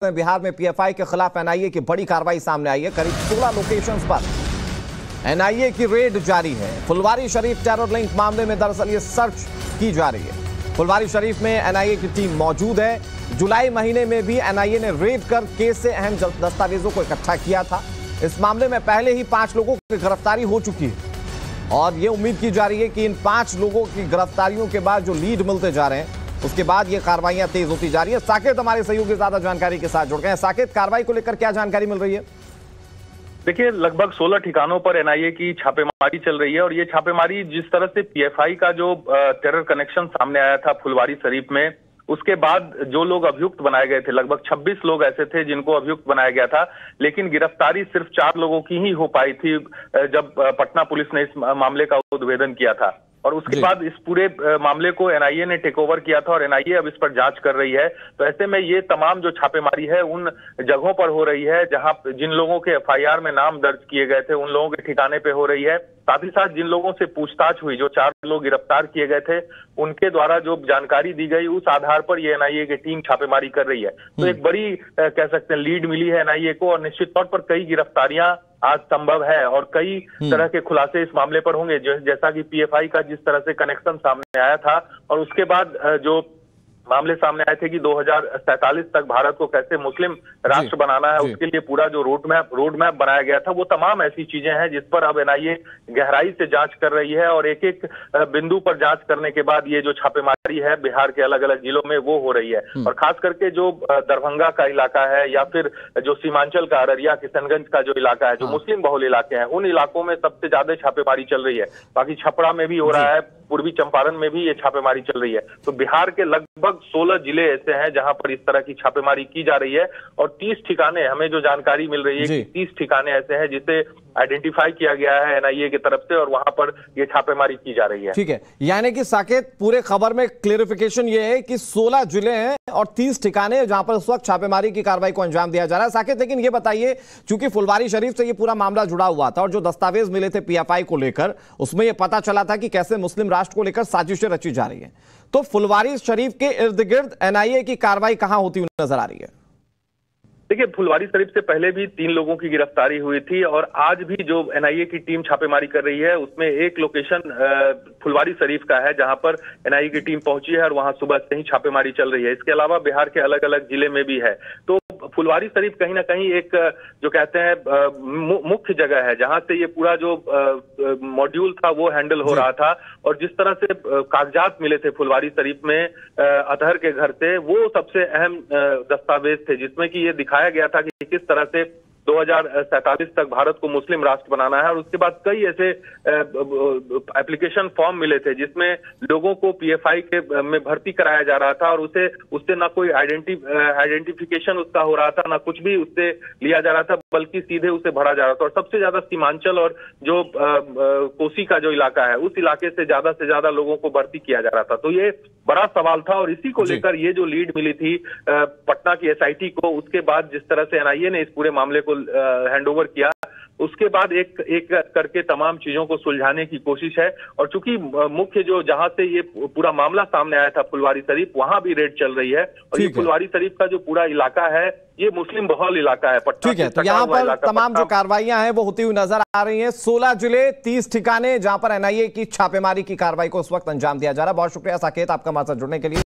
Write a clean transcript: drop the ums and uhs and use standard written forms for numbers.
बिहार में पीएफआई के खिलाफ एनआईए की बड़ी कार्रवाई सामने आई है। करीब 16 लोकेशंस पर एनआईए की रेड जारी है। फुलवारी शरीफ टेरर लिंक मामले में दरअसल ये सर्च की जा रही है। फुलवारी शरीफ में एनआईए की टीम मौजूद है। जुलाई महीने में भी एनआईए ने रेड कर केस से अहम दस्तावेजों को इकट्ठा किया था। इस मामले में पहले ही 5 लोगों की गिरफ्तारी हो चुकी है और ये उम्मीद की जा रही है कि इन 5 लोगों की गिरफ्तारियों के बाद जो लीड मिलते जा रहे हैं उसके बाद ये कार्रवाइयां तेज होती जा रही है। साकेत हमारे सहयोगी ज्यादा जानकारी के साथ जुड़ गए हैं। साकेत, कार्रवाई को लेकर क्या जानकारी मिल रही है? देखिए, लगभग 16 ठिकानों पर एनआईए की छापेमारी चल रही है और ये छापेमारी जिस तरह से पीएफआई का जो टेरर कनेक्शन सामने आया था फुलवारी शरीफ में, उसके बाद जो लोग अभियुक्त बनाए गए थे, लगभग 26 लोग ऐसे थे जिनको अभियुक्त बनाया गया था, लेकिन गिरफ्तारी सिर्फ 4 लोगों की ही हो पाई थी जब पटना पुलिस ने इस मामले का उद्भेदन किया था। और उसके बाद इस पूरे मामले को एनआईए ने टेक ओवर किया था और एनआईए अब इस पर जांच कर रही है। तो ऐसे में ये तमाम जो छापेमारी है उन जगहों पर हो रही है जहां जिन लोगों के एफआईआर में नाम दर्ज किए गए थे उन लोगों के ठिकाने पे हो रही है। साथ ही साथ जिन लोगों से पूछताछ हुई, जो 4 लोग गिरफ्तार किए गए थे, उनके द्वारा जो जानकारी दी गई उस आधार पर ये एनआईए की टीम छापेमारी कर रही है। तो एक बड़ी कह सकते हैं लीड मिली है एनआईए को और निश्चित तौर पर कई गिरफ्तारियां आज संभव है और कई तरह के खुलासे इस मामले पर होंगे, जैसा कि पीएफआई का जिस तरह से कनेक्शन सामने आया था और उसके बाद जो मामले सामने आए थे कि 2047 तक भारत को कैसे मुस्लिम राष्ट्र बनाना है, उसके लिए पूरा जो रोड मैप बनाया गया था, वो तमाम ऐसी चीजें हैं जिस पर अब एनआईए गहराई से जांच कर रही है और एक एक बिंदु पर जांच करने के बाद ये जो छापेमारी है बिहार के अलग अलग जिलों में वो हो रही है। और खास करके जो दरभंगा का इलाका है या फिर जो सीमांचल का अररिया किशनगंज का जो इलाका है, जो मुस्लिम बहुल इलाके हैं, उन इलाकों में सबसे ज्यादा छापेमारी चल रही है। बाकी छपरा में भी हो रहा है, पूर्वी चंपारण में भी ये छापेमारी चल रही है। तो बिहार के लगभग 16 जिले ऐसे हैं जहां पर इस तरह की छापेमारी की जा रही है और 30 ठिकाने, हमें जो जानकारी मिल रही है कि 30 ठिकाने ऐसे हैं जिसे आइडेंटिफाई किया गया है एनआईए की तरफ से और वहां पर ये छापेमारी की जा रही है। ठीक है, यानी कि साकेत, पूरे खबर में क्लेरिफिकेशन ये है कि 16 जिले हैं और 30 ठिकाने जहां पर उस वक्त छापेमारी की कार्रवाई को अंजाम दिया जा रहा है। साकेत, लेकिन ये बताइए, चूंकि फुलवारी शरीफ से ये पूरा मामला जुड़ा हुआ था और जो दस्तावेज मिले थे पीएफआई को लेकर, उसमें यह पता चला था कि कैसे मुस्लिम राष्ट्र को लेकर साजिशें रची जा रही है, तो फुलवारी शरीफ के इर्द गिर्द एनआईए की कार्रवाई कहां होती हुई नजर आ रही है? देखिए, फुलवारी शरीफ से पहले भी 3 लोगों की गिरफ्तारी हुई थी और आज भी जो एनआईए की टीम छापेमारी कर रही है उसमें एक लोकेशन फुलवारी शरीफ का है जहां पर एनआईए की टीम पहुंची है और वहां सुबह से ही छापेमारी चल रही है। इसके अलावा बिहार के अलग अलग जिले में भी है। तो फुलवारी शरीफ कहीं ना कहीं एक जो कहते हैं मुख्य जगह है जहां से ये पूरा जो मॉड्यूल था वो हैंडल हो रहा था। और जिस तरह से कागजात मिले थे फुलवारी शरीफ में अतहर के घर से, वो सबसे अहम दस्तावेज थे जिसमें कि ये दिखाया गया था कि किस तरह से 2047 तक भारत को मुस्लिम राष्ट्र बनाना है। और उसके बाद कई ऐसे एप्लीकेशन फॉर्म मिले थे जिसमें लोगों को पीएफआई के में भर्ती कराया जा रहा था और उससे ना कोई आइडेंटिफिकेशन उसका हो रहा था, ना कुछ भी उससे लिया जा रहा था, बल्कि सीधे उसे भरा जा रहा था। और सबसे ज्यादा सीमांचल और जो कोसी का जो इलाका है उस इलाके से ज्यादा लोगों को भर्ती किया जा रहा था। तो ये बड़ा सवाल था और इसी को लेकर ये जो लीड मिली थी पटना की एसआईटी को, उसके बाद जिस तरह से एनआईए ने इस पूरे मामले को हैंडओवर किया, उसके बाद एक एक करके तमाम चीजों को सुलझाने की कोशिश है। और चूंकि मुख्य जो जहां से ये पूरा मामला सामने आया था फुलवारी शरीफ, वहां भी रेड चल रही है और ये फुलवारी शरीफ का जो पूरा इलाका है ये मुस्लिम बहुल इलाका है। ठीक है, तो यहाँ पर तमाम जो कार्रवाइयां हैं वो होती हुई नजर आ रही हैं। 16 जिले, 30 ठिकाने जहां पर एनआईए की छापेमारी की कार्रवाई को उस वक्त अंजाम दिया जा रहा है। बहुत शुक्रिया साकेत, आपका हमारे साथ जुड़ने के लिए।